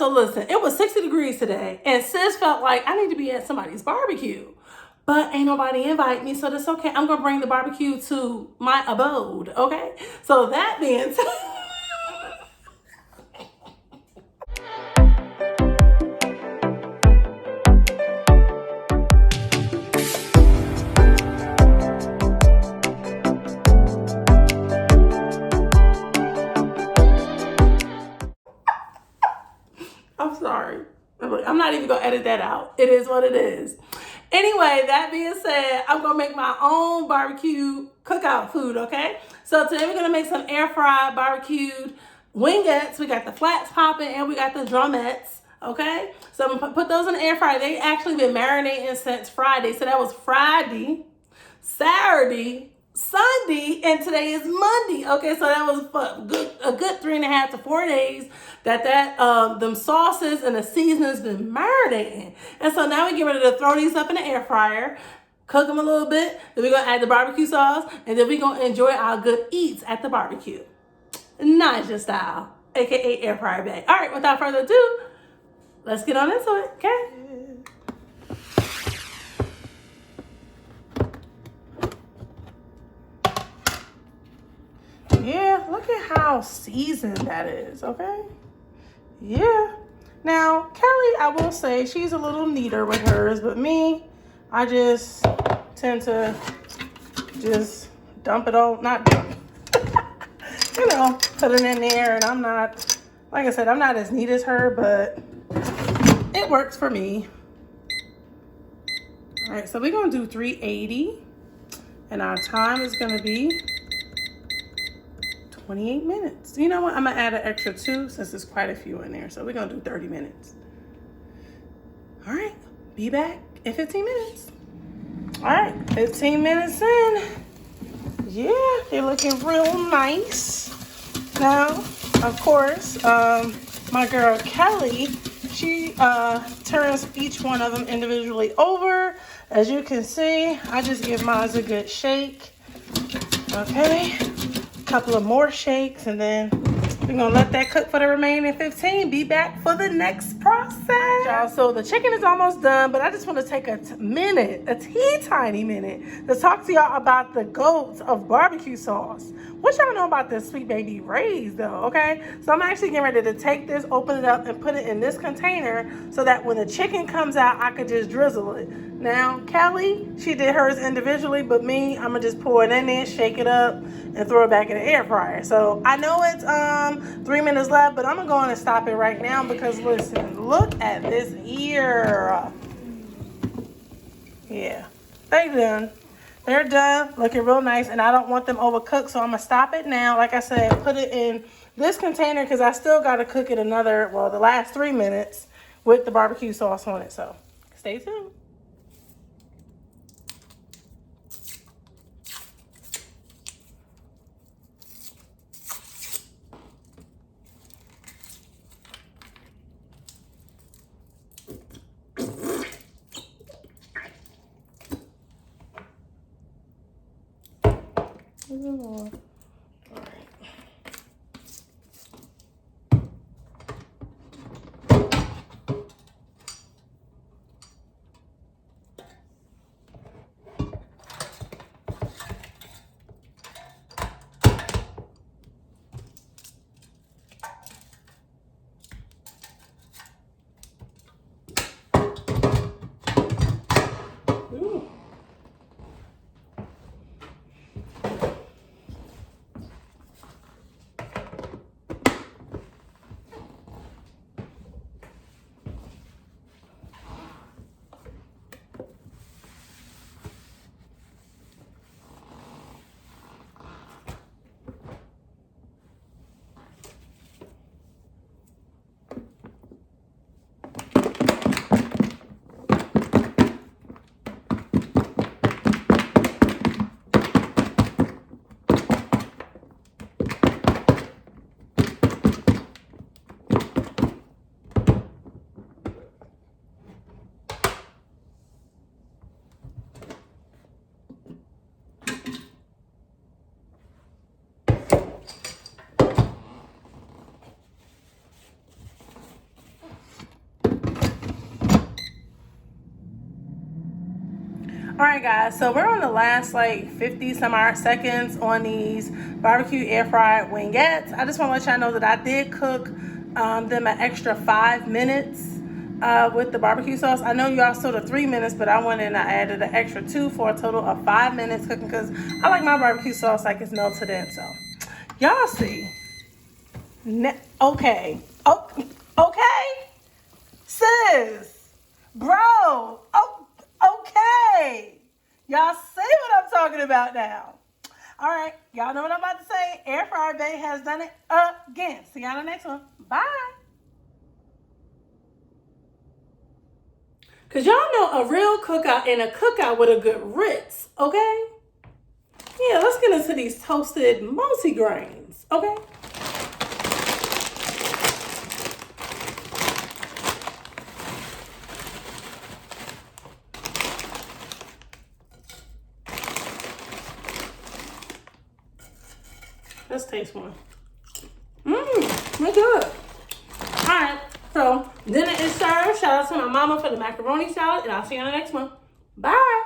so listen, it was 60 degrees today, and sis felt like I need to be at somebody's barbecue. But ain't nobody invite me, so that's okay. I'm gonna bring the barbecue to my abode, okay? So that being said, I'm sorry. I'm not even gonna edit that out. It is what it is. Anyway, that being said, I'm gonna make my own barbecue cookout food, okay? So today we're gonna make some air fried barbecued wingettes. We got the flats popping and we got the drumettes, okay? So I'm gonna put those in the air fryer. They actually been marinating since Friday. So that was Friday, Saturday, Sunday, and today is Monday. Okay, so that was a good 3.5 to 4 days that them sauces and the seasoning's been marinating. And so now we get ready to throw these up in the air fryer, cook them a little bit, then we're gonna add the barbecue sauce, and then we're gonna enjoy our good eats at the barbecue. Naija style, aka air fryer bag. All right, without further ado, let's get on into it, okay? Yeah, look at how seasoned that is, okay? Yeah. Now, Kelly, I will say, she's a little neater with hers, but me, I just tend to just dump it all, not dump, you know, put it in there, and I'm not, like I said, I'm not as neat as her, but it works for me. All right, so we're gonna do 380, and our time is gonna be 28 minutes. You know what? I'm gonna add an extra 2 since there's quite a few in there. So we're gonna do 30 minutes. All right, be back in 15 minutes. All right, 15 minutes in. Yeah, they're looking real nice. Now, of course, my girl Kelly, she turns each one of them individually over. As you can see, I just give mine a good shake. Okay. Couple of more shakes, and then we're gonna let that cook for the remaining 15. Be back for the next process, y'all. So the chicken is almost done, but I just want to take a minute, a tiny minute, to talk to y'all about the goats of barbecue sauce. What y'all know about this Sweet Baby Ray's though, okay? So I'm actually getting ready to take this, open it up, and put it in this container so that when the chicken comes out, I could just drizzle it. Now, Kelly, she did hers individually, but me, I'm gonna just pour it in there, shake it up, and throw it back in the air fryer. So I know it's 3 minutes left, but I'm gonna go on and stop it right now because listen, look at this ear. Yeah, they're done. They're done, looking real nice, and I don't want them overcooked, so I'm gonna stop it now. Like I said, put it in this container because I still gotta cook it another, well, the last 3 minutes with the barbecue sauce on it. So stay tuned. All right. All right, guys, so we're on the last like 50 some odd seconds on these barbecue air fried wingettes. I just want to let y'all know that I did cook them an extra 5 minutes with the barbecue sauce. I know y'all saw the 3 minutes, but I went in and I added an extra 2 for a total of 5 minutes cooking because I like my barbecue sauce like it's melted in. So y'all see. Okay. Oh, okay. Sis. Bro. Oh, okay. Y'all see what I'm talking about now. All right. Y'all know what I'm about to say. Air Fryer Bay has done it again. See y'all in the next one. Bye. Because y'all know a real cookout and a cookout with a good Ritz, okay? Yeah, let's get into these toasted multigrains, okay? Let's taste one. They're good. All right, so dinner is served. Shout out to my mama for the macaroni salad, and I'll see you on the next one. Bye.